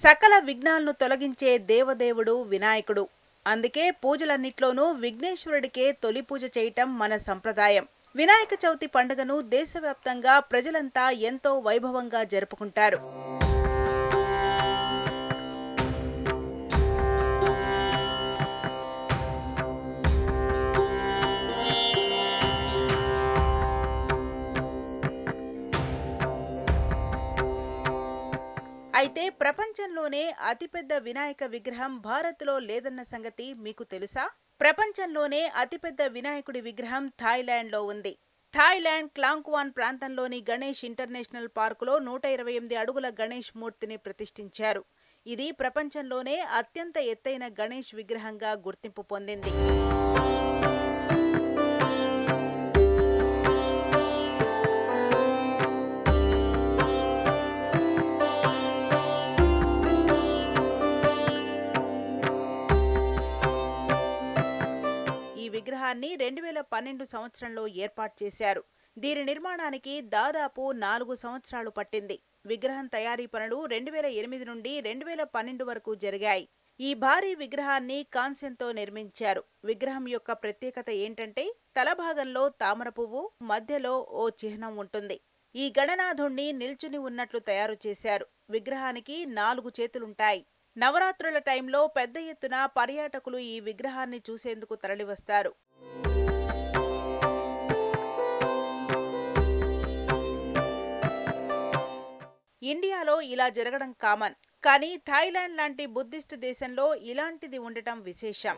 సకల విఘ్నాలను తొలగించే దేవదేవుడు వినాయకుడు. అందుకే పూజలన్నిట్లోనూ విఘ్నేశ్వరుడికే తొలి పూజ చేయటం మన సంప్రదాయం. వినాయక చవితి పండుగను దేశవ్యాప్తంగా ప్రజలంతా ఎంతో వైభవంగా జరుపుకుంటారు. అయితే ప్రపంచంలోనే అతిపెద్ద వినాయక విగ్రహం భారత్లో లేదన్న సంగతి మీకు తెలుసా? ప్రపంచంలోనే అతిపెద్ద వినాయకుడి విగ్రహం థాయిలాండ్లో ఉంది. థాయిలాండ్ క్లాంగ్వాన్ ప్రాంతంలోని గణేష్ ఇంటర్నేషనల్ పార్కులో 128 అడుగుల గణేష్ మూర్తిని ప్రతిష్ఠించారు. ఇది ప్రపంచంలోనే అత్యంత ఎత్తైన గణేష్ విగ్రహంగా గుర్తింపు పొందింది. ఈ విగ్రహాన్ని 2012 సంవత్సరంలో ఏర్పాటు చేశారు. దీని నిర్మాణానికి దాదాపు 4 సంవత్సరాలు పట్టింది. విగ్రహం తయారీ పనులు 2008 నుండి 2012 వరకు జరిగాయి. ఈ భారీ విగ్రహాన్ని కాంస్యంతో నిర్మించారు. విగ్రహం యొక్క ప్రత్యేకత ఏంటంటే తలభాగంలో తామర పువ్వు, మధ్యలో ఓ చిహ్నం ఉంటుంది. ఈ గణనాథుణ్ణి నిల్చుని ఉన్నట్లు తయారు చేశారు. విగ్రహానికి 4 చేతులుంటాయి. నవరాత్రుల టైంలో పెద్ద ఎత్తున పర్యాటకులు ఈ విగ్రహాన్ని చూసేందుకు తరలివస్తారు. ఇండియాలో ఇలా జరగడం కామన్. కానీ థాయిలాండ్ లాంటి బుద్ధిస్ట్ దేశంలో ఇలాంటిది ఉండటం విశేషం.